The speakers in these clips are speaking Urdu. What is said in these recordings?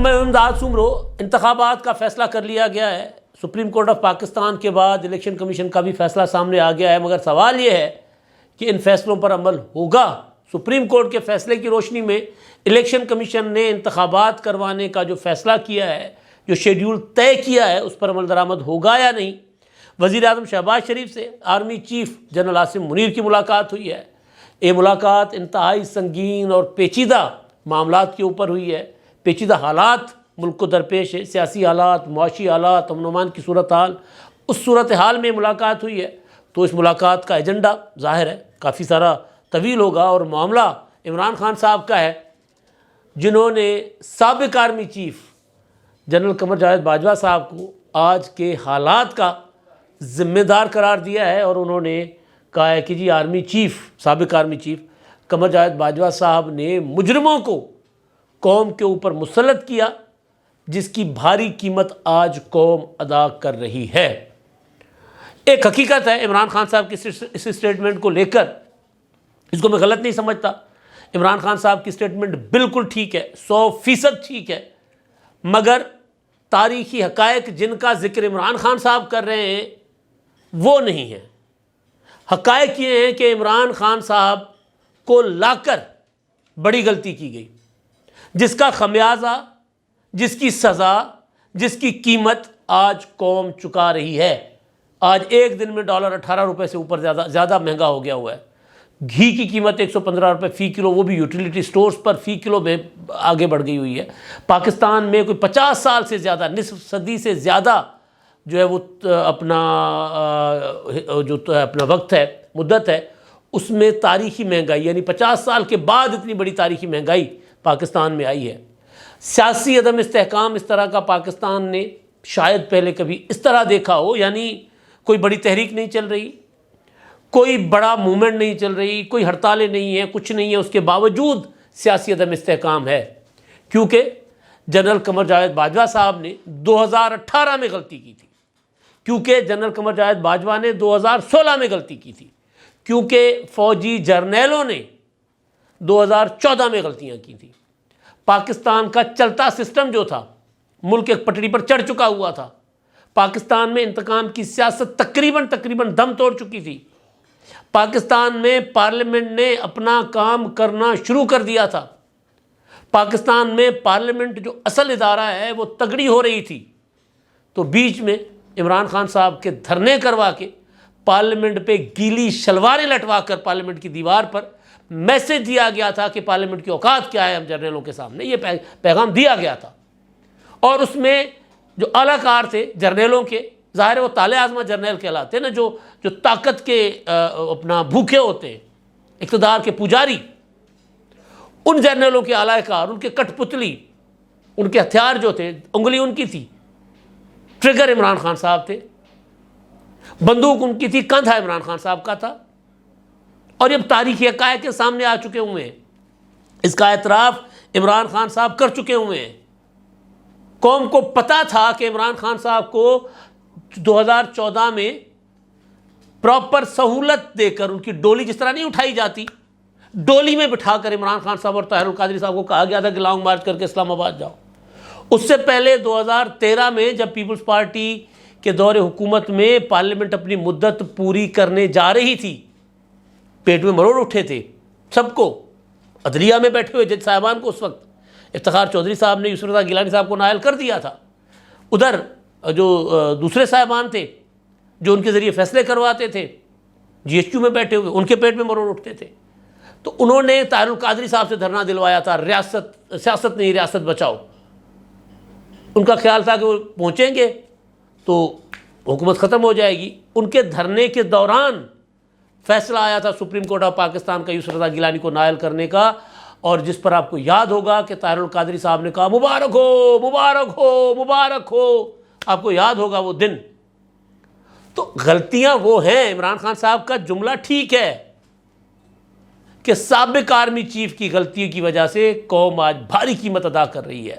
امداد سمرو انتخابات کا فیصلہ کر لیا گیا ہے، سپریم کورٹ آف پاکستان کے بعد الیکشن کمیشن کا بھی فیصلہ سامنے آ گیا ہے، مگر سوال یہ ہے کہ ان فیصلوں پر عمل ہوگا؟ سپریم کورٹ کے فیصلے کی روشنی میں الیکشن کمیشن نے انتخابات کروانے کا جو فیصلہ کیا ہے، جو شیڈیول طے کیا ہے، اس پر عمل درآمد ہوگا یا نہیں؟ وزیر اعظم شہباز شریف سے army chief general Asim Munir کی ملاقات ہوئی ہے۔ یہ ملاقات انتہائی سنگین اور پیچیدہ معاملات کے اوپر ہوئی ہے، پیچیدہ حالات ملک کو درپیش ہے، سیاسی حالات، معاشی حالات، امن و امان کی صورتحال، اس صورتحال میں ملاقات ہوئی ہے۔ تو اس ملاقات کا ایجنڈا ظاہر ہے کافی سارا طویل ہوگا، اور معاملہ عمران خان صاحب کا ہے، جنہوں نے سابق army chief general Qamar Javed Bajwa صاحب کو آج کے حالات کا ذمہ دار قرار دیا ہے، اور انہوں نے کہا ہے کہ جی سابق آرمی چیف قمر جاوید باجوہ صاحب نے مجرموں کو قوم کے اوپر مسلط کیا، جس کی بھاری قیمت آج قوم ادا کر رہی ہے۔ ایک حقیقت ہے عمران خان صاحب کی اس اسٹیٹمنٹ کو لے کر، اس کو میں غلط نہیں سمجھتا، عمران خان صاحب کی اسٹیٹمنٹ بالکل ٹھیک ہے، 100% ٹھیک ہے، مگر تاریخی حقائق جن کا ذکر عمران خان صاحب کر رہے ہیں وہ نہیں ہے۔ حقائق یہ ہیں کہ عمران خان صاحب کو لا کر بڑی غلطی کی گئی، جس کا خمیازہ، جس کی سزا، جس کی قیمت آج قوم چکا رہی ہے۔ آج ایک دن میں ڈالر 18 روپے سے اوپر زیادہ مہنگا ہو گیا ہوا ہے۔ گھی کی قیمت 115 روپے فی کلو، وہ بھی یوٹیلیٹی سٹورز پر فی کلو میں آگے بڑھ گئی ہوئی ہے۔ پاکستان میں کوئی 50 سال سے زیادہ، نصف صدی سے زیادہ جو ہے وہ اپنا وقت ہے، مدت ہے، اس میں تاریخی مہنگائی، یعنی 50 سال کے بعد اتنی بڑی تاریخی مہنگائی پاکستان میں آئی ہے۔ سیاسی عدم استحکام اس طرح کا پاکستان نے شاید پہلے کبھی اس طرح دیکھا ہو، یعنی کوئی بڑی تحریک نہیں چل رہی، کوئی بڑا موومنٹ نہیں چل رہی، کوئی ہڑتالیں نہیں ہیں، کچھ نہیں ہے، اس کے باوجود سیاسی عدم استحکام ہے، کیونکہ جنرل قمر جاوید باجوہ صاحب نے 2018 میں غلطی کی تھی، کیونکہ جنرل قمر جاوید باجوہ نے 2016 میں غلطی کی تھی، کیونکہ فوجی جرنیلوں نے 2014 میں غلطیاں کی تھیں۔ پاکستان کا چلتا سسٹم جو تھا، ملک ایک پٹڑی پر چڑھ چکا ہوا تھا، پاکستان میں انتقام کی سیاست تقریباً دم توڑ چکی تھی، پاکستان میں پارلیمنٹ نے اپنا کام کرنا شروع کر دیا تھا، پاکستان میں پارلیمنٹ جو اصل ادارہ ہے وہ تگڑی ہو رہی تھی، تو بیچ میں عمران خان صاحب کے دھرنے کروا کے پارلیمنٹ پہ گیلی شلواریں لٹوا کر پارلیمنٹ کی دیوار پر میسج دیا گیا تھا کہ پارلیمنٹ کی اوقات کیا ہے ہم جرنیلوں کے سامنے، یہ پیغام دیا گیا تھا۔ اور اس میں جو اعلیٰ کار تھے جرنیلوں کے، ظاہر ہے وہ تالے آزما جرنیل کہلاتے ہیں نا، جو طاقت کے اپنا بھوکے ہوتے ہیں، اقتدار کے پجاری، ان جرنیلوں کے اعلیٰ کار، ان کے کٹ پتلی، ان کے ہتھیار جو تھے، انگلی ان کی تھی، ٹریگر عمران خان صاحب تھے، بندوق ان کی تھی، کندھا عمران خان صاحب کا تھا، اور یہ تاریخی حقائق کے سامنے آ چکے ہوئے ہیں، اس کا اعتراف عمران خان صاحب کر چکے ہوئے ہیں۔ قوم کو پتا تھا کہ عمران خان صاحب کو 2014 میں پراپر سہولت دے کر، ان کی ڈولی جس طرح نہیں اٹھائی جاتی، ڈولی میں بٹھا کر عمران خان صاحب اور طاہر القادری صاحب کو کہا گیا تھا کہ لانگ مارچ کر کے اسلام آباد جاؤ۔ اس سے پہلے 2013 میں جب پیپلز پارٹی کے دور حکومت میں پارلیمنٹ اپنی مدت پوری کرنے جا رہی تھی، پیٹ میں مروڑ اٹھے تھے سب کو، عدلیہ میں بیٹھے ہوئے جج صاحبان کو، اس وقت افتخار چودھری صاحب نے یسر رضا گیلانی صاحب کو نائل کر دیا تھا، ادھر جو دوسرے صاحبان تھے جو ان کے ذریعے فیصلے کرواتے تھے جی ایچ کیو میں بیٹھے ہوئے، ان کے پیٹ میں مروڑ اٹھتے تھے، تو انہوں نے طاہر القادری صاحب سے دھرنا دلوایا تھا، سیاست نہیں ریاست بچاؤ۔ ان کا خیال تھا کہ وہ پہنچیں گے تو حکومت ختم ہو جائے گی۔ ان کے دھرنے کے دوران فیصلہ آیا تھا سپریم کورٹ آف پاکستان کا یسر رضا گیلانی کو نائل کرنے کا، اور جس پر آپ کو یاد ہوگا کہ طاہر القادری صاحب نے کہا مبارک ہو مبارک ہو مبارک ہو، آپ کو یاد ہوگا وہ دن۔ تو غلطیاں وہ ہیں، عمران خان صاحب کا جملہ ٹھیک ہے کہ سابق آرمی چیف کی غلطی کی وجہ سے قوم آج بھاری قیمت ادا کر رہی ہے،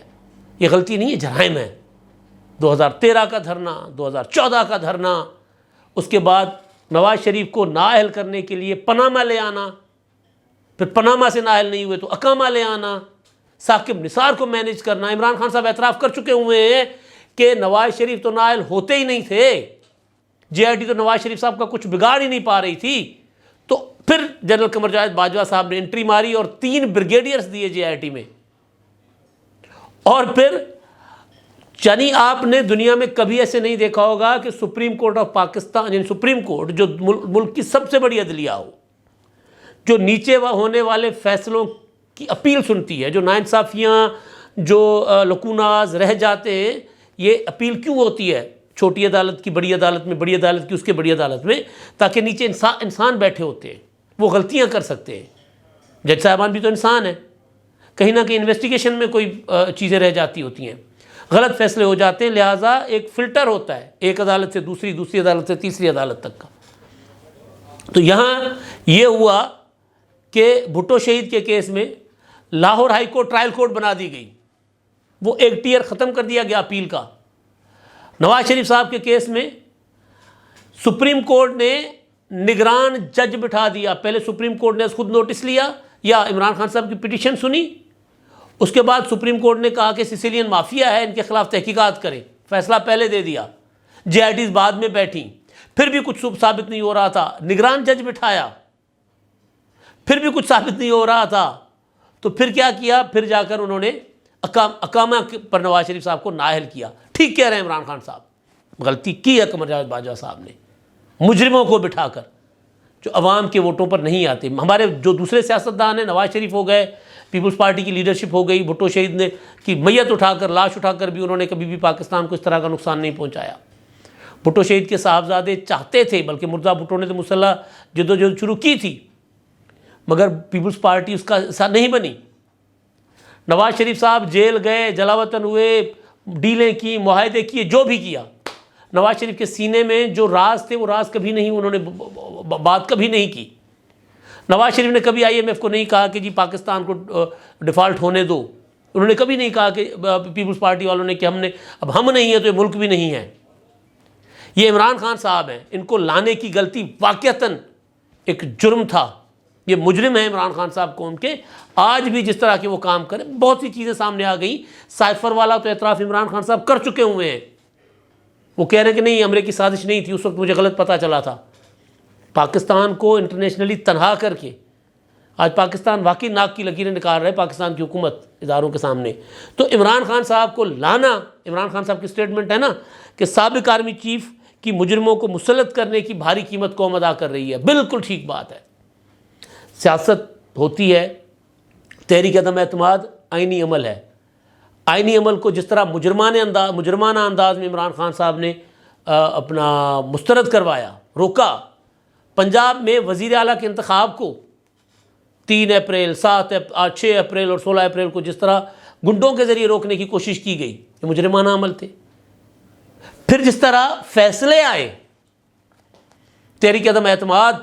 یہ غلطی نہیں ہے، جرائم ہے۔ 2013 کا دھرنا، 2014 کا دھرنا، اس کے بعد نواز شریف کو نااہل کرنے کے لیے پاناما لے آنا، پھر پاناما سے نااہل نہیں ہوئے تو اقامہ لے آنا، ثاقب نثار کو مینیج کرنا. عمران خان صاحب اعتراف کر چکے ہوئے ہیں کہ نواز شریف تو نائل ہوتے ہی نہیں تھے, جے آئی ٹی تو نواز شریف صاحب کا کچھ بگاڑ ہی نہیں پا رہی تھی. تو پھر جنرل قمر جاوید باجوہ صاحب نے انٹری ماری اور 3 بریگیڈیئرز دیے جے آئی ٹی میں. اور پھر یعنی آپ نے دنیا میں کبھی ایسے نہیں دیکھا ہوگا کہ سپریم کورٹ آف پاکستان, یعنی سپریم کورٹ جو ملک کی سب سے بڑی عدلیہ ہو, جو نیچے ہونے والے فیصلوں کی اپیل سنتی ہے, جو ناانصافیاں, جو لکوناز رہ جاتے ہیں, یہ اپیل کیوں ہوتی ہے چھوٹی عدالت کی بڑی عدالت میں, بڑی عدالت کی اس کے بڑی عدالت میں, تاکہ نیچے انسان بیٹھے ہوتے ہیں, وہ غلطیاں کر سکتے ہیں. جج صاحبان بھی تو انسان ہیں, کہیں نہ کہیں انویسٹیگیشن میں کوئی چیزیں رہ جاتی ہوتی ہیں, غلط فیصلے ہو جاتے ہیں, لہٰذا ایک فلٹر ہوتا ہے ایک عدالت سے دوسری, دوسری عدالت سے تیسری عدالت تک کا. تو یہاں یہ ہوا کہ بھٹو شہید کے کیس میں Lahore high court trial court بنا دی گئی, وہ ایک ٹیئر ختم کر دیا گیا اپیل کا. نواز شریف صاحب کے کیس میں سپریم کورٹ نے نگران جج بٹھا دیا. پہلے سپریم کورٹ نے خود نوٹس لیا یا عمران خان صاحب کی پٹیشن سنی, اس کے بعد سپریم کورٹ نے کہا کہ سیسیلین مافیا ہے, ان کے خلاف تحقیقات کریں, فیصلہ پہلے دے دیا. جے آئی ٹیز بعد میں بیٹھیں, پھر بھی کچھ ثابت نہیں ہو رہا تھا, نگران جج بٹھایا, پھر بھی کچھ ثابت نہیں ہو رہا تھا. تو پھر کیا کیا, پھر جا کر انہوں نے اقامہ پر نواز شریف صاحب کو نااہل کیا. ٹھیک کہہ رہے ہیں عمران خان صاحب, غلطی کی ہے قمر جاوید باجوہ صاحب نے, مجرموں کو بٹھا کر جو عوام کے ووٹوں پر نہیں آتے. ہمارے جو دوسرے سیاستدان ہیں, نواز شریف ہو گئے, پیپلز پارٹی کی لیڈرشپ ہو گئی, بھٹو شہید نے کی میت اٹھا کر, لاش اٹھا کر بھی انہوں نے کبھی بھی پاکستان کو اس طرح کا نقصان نہیں پہنچایا. بھٹو شہید کے صاحبزادے چاہتے تھے, بلکہ مرزا بھٹو نے تو مسلح جدوجہد شروع کی تھی, مگر پیپلز پارٹی اس کا حصہ نہیں بنی. نواز شریف صاحب جیل گئے, جلا وطن ہوئے, ڈیلیں کی, معاہدے کیے, جو بھی کیا, نواز شریف کے سینے میں جو راز تھے وہ راز کبھی نہیں, انہوں نے بات کبھی نہیں کی. نواز شریف نے کبھی آئی ایم ایف کو نہیں کہا کہ جی پاکستان کو ڈیفالٹ ہونے دو. انہوں نے کبھی نہیں کہا کہ پیپلز پارٹی والوں نے کہ اب ہم نہیں ہیں تو یہ ملک بھی نہیں ہے. یہ عمران خان صاحب ہیں, ان کو لانے کی غلطی واقعتاً ایک جرم تھا. یہ مجرم ہیں عمران خان صاحب قوم کے. آج بھی جس طرح کے وہ کام کریں, بہت سی چیزیں سامنے آ گئیں. سائفر والا تو اعتراف عمران خان صاحب کر چکے ہوئے ہیں, وہ کہہ رہے ہیں کہ نہیں امریکی سازش نہیں تھی, اس وقت مجھے غلط پتہ چلا تھا. پاکستان کو انٹرنیشنلی تنہا کر کے آج پاکستان واقعی ناک کی لکیریں نکال رہے پاکستان کی حکومت اداروں کے سامنے. تو عمران خان صاحب کو لانا, عمران خان صاحب کی سٹیٹمنٹ ہے نا کہ سابق آرمی چیف کی مجرموں کو مسلط کرنے کی بھاری قیمت قوم ادا کر رہی ہے, بالکل ٹھیک بات ہے. سیاست ہوتی ہے, تحریک عدم اعتماد آئینی عمل ہے. آئینی عمل کو جس طرح مجرمانہ انداز میں عمران خان صاحب نے اپنا مسترد کروایا, روکا. پنجاب میں وزیر اعلیٰ کے انتخاب کو 3 اپریل 6 اپریل اور 16 اپریل کو جس طرح گنڈوں کے ذریعے روکنے کی کوشش کی گئی, یہ مجرمانہ عمل تھے. پھر جس طرح فیصلے آئے تحریک عدم اعتماد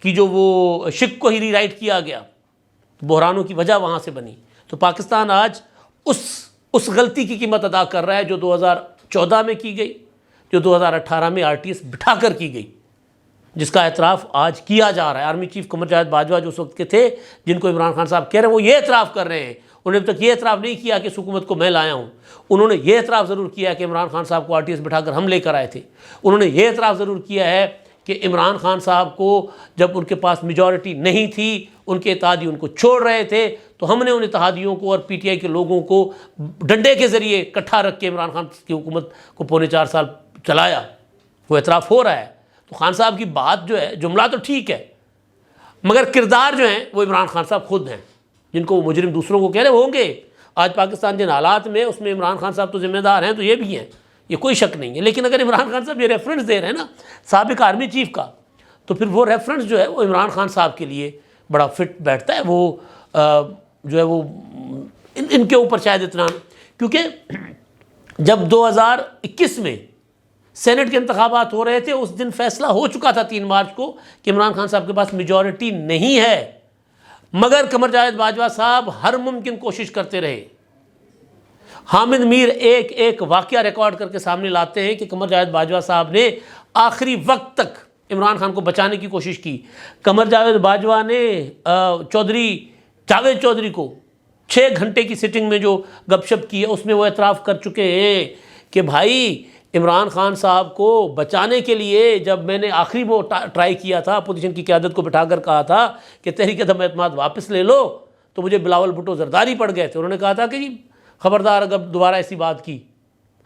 کی, جو وہ شک کو ہی ری رائٹ کیا گیا, بحرانوں کی وجہ وہاں سے بنی. تو پاکستان آج اس غلطی کی قیمت ادا کر رہا ہے جو 2014 میں کی گئی, جو 2018 میں RTS بٹھا کر کی گئی, جس کا اعتراف آج کیا جا رہا ہے. آرمی چیف قمر جاوید باجوہ جو اس وقت کے تھے, جن کو عمران خان صاحب کہہ رہے ہیں, وہ یہ اعتراف کر رہے ہیں. انہوں نے اب تک یہ اعتراف نہیں کیا کہ اس حکومت کو میں لایا ہوں. انہوں نے یہ اعتراف ضرور کیا کہ عمران خان صاحب کو RTS بٹھا کر ہم لے کر آئے تھے. انہوں نے یہ اعتراف ضرور کیا ہے کہ عمران خان صاحب کو جب ان کے پاس میجورٹی نہیں تھی, ان کے اتحادی ان کو چھوڑ رہے تھے, تو ہم نے ان اتحادیوں کو اور PTI کے لوگوں کو ڈنڈے کے ذریعے اکٹھا رکھ کے عمران خان کی حکومت کو 4.25 سال چلایا. وہ اعتراف ہو رہا ہے. تو خان صاحب کی بات جو ہے, جملہ تو ٹھیک ہے, مگر کردار جو ہیں وہ عمران خان صاحب خود ہیں, جن کو وہ مجرم دوسروں کو کہہ رہے ہوں گے. آج پاکستان جن حالات میں, اس میں عمران خان صاحب تو ذمہ دار ہیں, تو یہ بھی ہیں, یہ کوئی شک نہیں ہے. لیکن اگر عمران خان صاحب یہ ریفرنس دے رہے ہیں نا سابق آرمی چیف کا, تو پھر وہ ریفرنس جو ہے وہ عمران خان صاحب کے لیے بڑا فٹ بیٹھتا ہے. وہ جو ہے وہ ان کے اوپر شاید اتنا, کیونکہ جب 2021 میں سینٹ کے انتخابات ہو رہے تھے, اس دن فیصلہ ہو چکا تھا 3 مارچ کو کہ عمران خان صاحب کے پاس میجورٹی نہیں ہے, مگر قمر جاوید باجوہ صاحب ہر ممکن کوشش کرتے رہے. حامد میر ایک واقعہ ریکارڈ کر کے سامنے لاتے ہیں کہ قمر جاوید باجوہ صاحب نے آخری وقت تک عمران خان کو بچانے کی کوشش کی. قمر جاوید باجوہ نے جاوید چودھری کو 6 گھنٹے کی سٹنگ میں جو گپ شپ کی ہے اس میں وہ اعتراف کر چکے ہیں کہ بھائی عمران خان صاحب کو بچانے کے لیے جب میں نے آخری وہ ٹرائی کیا تھا، اپوزیشن کی قیادت کو بٹھا کر کہا تھا کہ تحریک عدم اعتماد واپس لے لو، تو مجھے بلاول بھٹو زرداری پڑ گئے تھے. انہوں نے کہا تھا کہ جی خبردار اگر دوبارہ ایسی بات کی،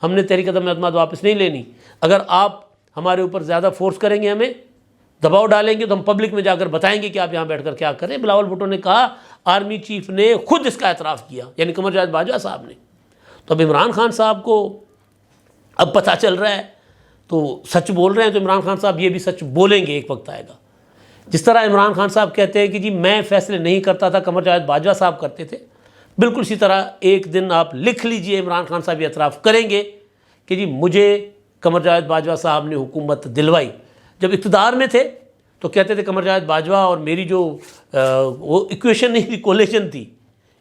ہم نے تحریک عدم اعتماد واپس نہیں لینی، اگر آپ ہمارے اوپر زیادہ فورس کریں گے، ہمیں دباؤ ڈالیں گے تو ہم پبلک میں جا کر بتائیں گے کہ آپ یہاں بیٹھ کر کیا کریں. بلاول بھٹو نے کہا، آرمی چیف نے خود اس کا اعتراف کیا، یعنی قمر جاوید باجوہ صاحب نے. تو اب عمران خان صاحب کو اب پتہ چل رہا ہے تو سچ بول رہے ہیں، تو عمران خان صاحب یہ بھی سچ بولیں گے، ایک وقت آئے گا. جس طرح عمران خان صاحب کہتے ہیں کہ جی میں فیصلے نہیں کرتا تھا، قمر جاوید باجوہ صاحب کرتے تھے، بالکل اسی طرح ایک دن آپ لکھ لیجئے عمران خان صاحب یہ اعتراف کریں گے کہ جی مجھے قمر جاوید باجوہ صاحب نے حکومت دلوائی. جب اقتدار میں تھے تو کہتے تھے قمر جاوید باجوہ اور میری جو وہ ایکویشن نہیں تھی، کولیشن تھی.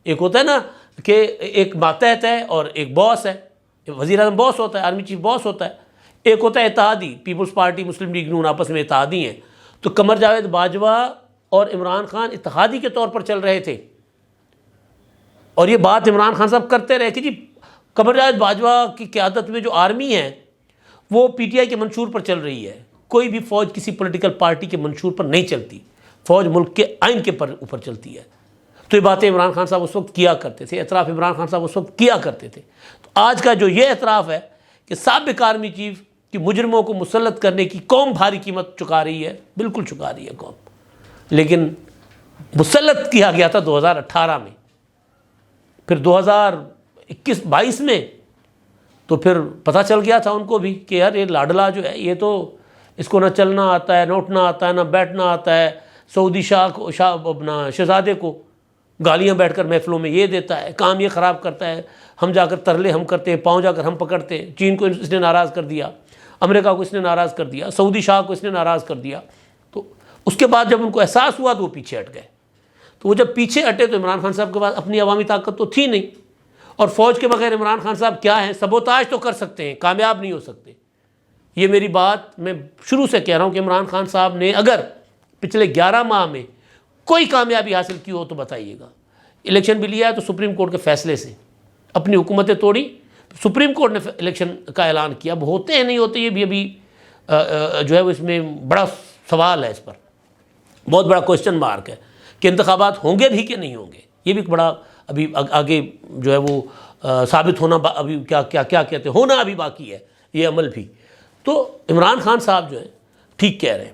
ایک ہوتا ہے نا کہ ایک ماتحت ہے اور ایک باس ہے، وزیر اعظم باس ہوتا ہے، آرمی چیف باس ہوتا ہے. ایک ہوتا ہے اتحادی، پیپلز پارٹی، مسلم لیگ نون آپس میں اتحادی ہیں. تو قمر جاوید باجوہ اور عمران خان اتحادی کے طور پر چل رہے تھے، اور یہ بات عمران خان صاحب کرتے رہے کہ جی قمر جاوید باجوہ کی قیادت میں جو آرمی ہے وہ پی ٹی آئی کے منشور پر چل رہی ہے. کوئی بھی فوج کسی پولیٹیکل پارٹی کے منشور پر نہیں چلتی، فوج ملک کے آئین کے اوپر چلتی ہے. تو یہ باتیں عمران خان صاحب اس وقت کیا کرتے تھے، اعتراف عمران خان صاحب اس وقت کیا کرتے تھے. تو آج کا جو یہ اعتراف ہے کہ سابق آرمی چیف کی مجرموں کو مسلط کرنے کی قوم بھاری قیمت چکا رہی ہے، بالکل چکا رہی ہے قوم. لیکن مسلط کیا گیا تھا 2018 میں، پھر 2021-22 میں تو پھر پتہ چل گیا تھا ان کو بھی کہ یار یہ لاڈلا جو ہے یہ تو اس کو نہ چلنا آتا ہے، نہ اٹھنا آتا ہے، نہ بیٹھنا آتا ہے. سعودی اپنا شہزادے کو گالیاں بیٹھ کر محفلوں میں یہ دیتا ہے، کام یہ خراب کرتا ہے، ہم جا کر ترلے ہم کرتے ہیں، پاؤں جا کر ہم پکڑتے ہیں. چین کو اس نے ناراض کر دیا، امریکہ کو اس نے ناراض کر دیا، سعودی شاہ کو اس نے ناراض کر دیا. تو اس کے بعد جب ان کو احساس ہوا تو وہ پیچھے ہٹ گئے. تو وہ جب پیچھے ہٹے تو عمران خان صاحب کے پاس اپنی عوامی طاقت تو تھی نہیں، اور فوج کے بغیر عمران خان صاحب کیا ہیں، سبوتاج تو کر سکتے ہیں، کامیاب نہیں ہو سکتے. یہ میری بات میں شروع سے کہہ رہا ہوں کہ عمران خان صاحب نے اگر پچھلے 11 ماہ میں کوئی کامیابی حاصل کی ہو تو بتائیے گا. الیکشن بھی لیا ہے تو سپریم کورٹ کے فیصلے سے، اپنی حکومتیں توڑی، سپریم کورٹ نے الیکشن کا اعلان کیا. اب ہوتے ہیں نہیں ہوتے یہ بھی ابھی جو ہے وہ اس میں بڑا سوال ہے، اس پر بہت بڑا کوسچن مارک ہے کہ انتخابات ہوں گے بھی کہ نہیں ہوں گے. یہ بھی بڑا ابھی آگے جو ہے وہ ثابت ہونا، ابھی کیا کہتے ہیں، ہونا ابھی باقی ہے یہ عمل بھی. تو عمران خان صاحب جو ہیں ٹھیک کہہ رہے ہیں.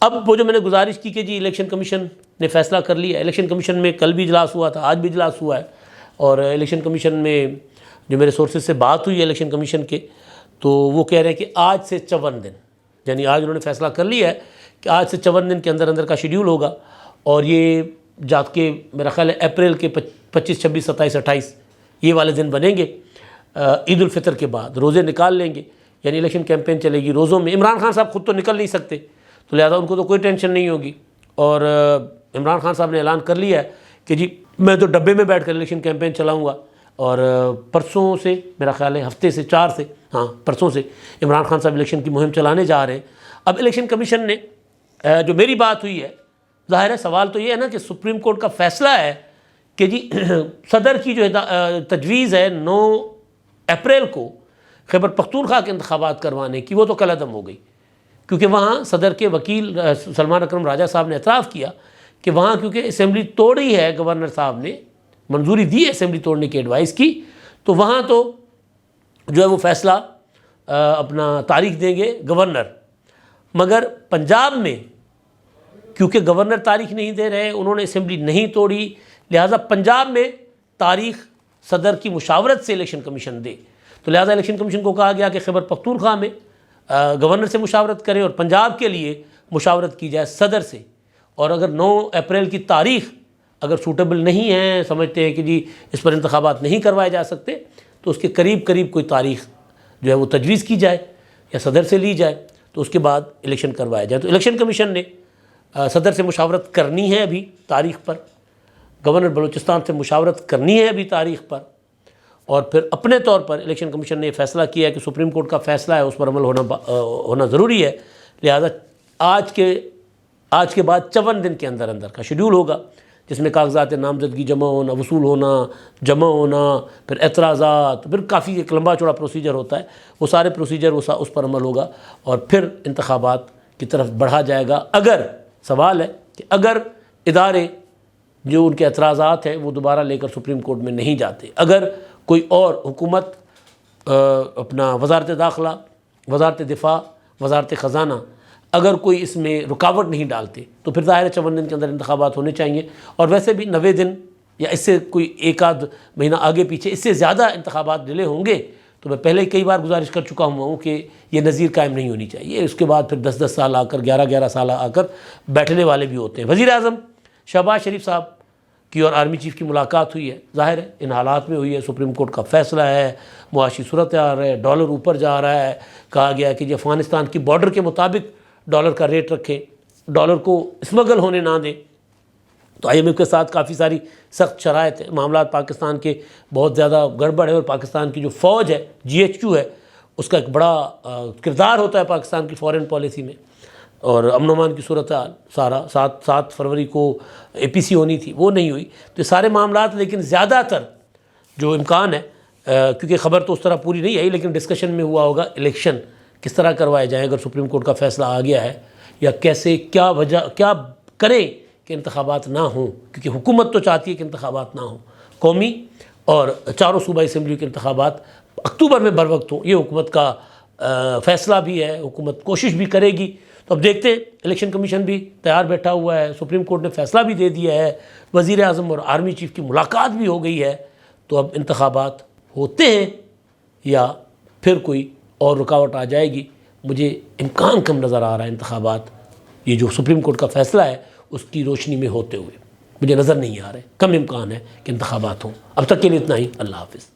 اب وہ جو میں نے گزارش کی کہ جی الیکشن کمیشن نے فیصلہ کر لیا. الیکشن کمیشن میں کل بھی اجلاس ہوا تھا، آج بھی اجلاس ہوا ہے، اور الیکشن کمیشن میں جو میرے سورسز سے بات ہوئی ہے الیکشن کمیشن کے، تو وہ کہہ رہے ہیں کہ آج سے 54 دن، یعنی آج انہوں نے فیصلہ کر لیا ہے کہ آج سے 54 دن کے اندر کا شیڈیول ہوگا. اور یہ جا کے میرا خیال ہے اپریل کے 25، 26، 27، 28 یہ والے دن بنیں گے. عید الفطر کے بعد روزے نکال لیں گے، یعنی الیکشن کیمپین چلے گی روزوں میں. عمران خان صاحب خود تو نکل نہیں سکتے، تو لہذا ان کو تو کوئی ٹینشن نہیں ہوگی. اور عمران خان صاحب نے اعلان کر لیا ہے کہ جی میں تو ڈبے میں بیٹھ کر الیکشن کیمپین چلاؤں گا. اور پرسوں سے میرا خیال ہے ہفتے سے 4 سے پرسوں سے عمران خان صاحب الیکشن کی مہم چلانے جا رہے ہیں. اب الیکشن کمیشن نے جو میری بات ہوئی ہے، ظاہر ہے سوال تو یہ ہے نا کہ سپریم کورٹ کا فیصلہ ہے کہ جی صدر کی جو تجویز ہے 9 اپریل کو خیبر پختونخوا کے انتخابات کروانے کی، وہ تو کل عدم ہو گئی، کیونکہ وہاں صدر کے وکیل سلمان اکرم راجہ صاحب نے اعتراف کیا کہ وہاں کیونکہ اسمبلی توڑی ہے، گورنر صاحب نے منظوری دی ہے اسمبلی توڑنے کی ایڈوائس کی، تو وہاں تو جو ہے وہ فیصلہ اپنا تاریخ دیں گے گورنر. مگر پنجاب میں کیونکہ گورنر تاریخ نہیں دے رہے، انہوں نے اسمبلی نہیں توڑی، لہٰذا پنجاب میں تاریخ صدر کی مشاورت سے الیکشن کمیشن دے. تو لہٰذا الیکشن کمیشن کو کہا گیا کہ خیبر پختونخوا میں گورنر سے مشاورت کرے اور پنجاب کے لیے مشاورت کی جائے صدر سے. اور اگر 9 اپریل کی تاریخ اگر سوٹیبل نہیں ہے، سمجھتے ہیں کہ جی اس پر انتخابات نہیں کروائے جا سکتے، تو اس کے قریب کوئی تاریخ جو ہے وہ تجویز کی جائے یا صدر سے لی جائے، تو اس کے بعد الیکشن کروایا جائے. تو الیکشن کمیشن نے صدر سے مشاورت کرنی ہے ابھی تاریخ پر، گورنر بلوچستان سے مشاورت کرنی ہے ابھی تاریخ پر، اور پھر اپنے طور پر الیکشن کمیشن نے یہ فیصلہ کیا ہے کہ سپریم کورٹ کا فیصلہ ہے اس پر عمل ہونا ضروری ہے. لہذا آج کے بعد 54 دن کے اندر کا شیڈیول ہوگا جس میں کاغذات نامزدگی جمع ہونا، وصول ہونا، جمع ہونا، پھر اعتراضات، پھر کافی ایک لمبا چوڑا پروسیجر ہوتا ہے، وہ سارے پروسیجر اس پر عمل ہوگا اور پھر انتخابات کی طرف بڑھا جائے گا۔ اگر سوال ہے کہ اگر ادارے جو ان کے اعتراضات ہیں وہ دوبارہ لے کر سپریم کورٹ میں نہیں جاتے، اگر کوئی اور حکومت اپنا وزارت داخلہ، وزارت دفاع، وزارت خزانہ اگر کوئی اس میں رکاوٹ نہیں ڈالتے تو پھر ظاہر ہے 54 دن کے اندر انتخابات ہونے چاہیے، اور ویسے بھی 90 دن یا اس سے کوئی ایک آدھ مہینہ آگے پیچھے اس سے زیادہ انتخابات ڈیلے ہوں گے تو میں پہلے کئی بار گزارش کر چکا ہوں کہ یہ نظیر قائم نہیں ہونی چاہیے۔ اس کے بعد پھر 10 سال آ کر 11 سال آ کر بیٹھنے والے بھی ہوتے ہیں۔ وزیر اعظم شہباز شریف صاحب کی اور آرمی چیف کی ملاقات ہوئی ہے، ظاہر ہے ان حالات میں ہوئی ہے، سپریم کورٹ کا فیصلہ ہے، معاشی صورتحال ہے، ڈالر اوپر جا رہا ہے، کہا گیا ہے کہ یہ افغانستان کی بارڈر کے مطابق ڈالر کا ریٹ رکھیں، ڈالر کو اسمگل ہونے نہ دیں۔ تو آئی ایم ایف کے ساتھ کافی ساری سخت شرائط ہیں، معاملات پاکستان کے بہت زیادہ گڑبڑ ہے، اور پاکستان کی جو فوج ہے GHQ ہے اس کا ایک بڑا کردار ہوتا ہے پاکستان کی فورن پالیسی میں، اور امن و امان کی صورتحال سارا 7 فروری کو APC ہونی تھی وہ نہیں ہوئی، تو یہ سارے معاملات، لیکن زیادہ تر جو امکان ہے کیونکہ خبر تو اس طرح پوری نہیں آئی لیکن ڈسکشن میں ہوا ہوگا الیکشن کس طرح کروائے جائیں اگر سپریم کورٹ کا فیصلہ آ گیا ہے، یا کیسے کیا وجہ کیا کریں کہ انتخابات نہ ہوں، کیونکہ حکومت تو چاہتی ہے کہ انتخابات نہ ہوں، قومی اور چاروں صوبائی اسمبلی کے انتخابات اکتوبر میں بر وقت ہوں، یہ حکومت کا فیصلہ بھی ہے، حکومت کوشش بھی کرے گی۔ تو اب دیکھتے ہیں، الیکشن کمیشن بھی تیار بیٹھا ہوا ہے، سپریم کورٹ نے فیصلہ بھی دے دیا ہے، وزیر اعظم اور آرمی چیف کی ملاقات بھی ہو گئی ہے، تو اب انتخابات ہوتے ہیں یا پھر کوئی اور رکاوٹ آ جائے گی۔ مجھے امکان کم نظر آ رہا ہے انتخابات، یہ جو سپریم کورٹ کا فیصلہ ہے اس کی روشنی میں ہوتے ہوئے مجھے نظر نہیں آ رہے، کم امکان ہے کہ انتخابات ہوں۔ اب تک کے لیے اتنا ہی، اللہ حافظ۔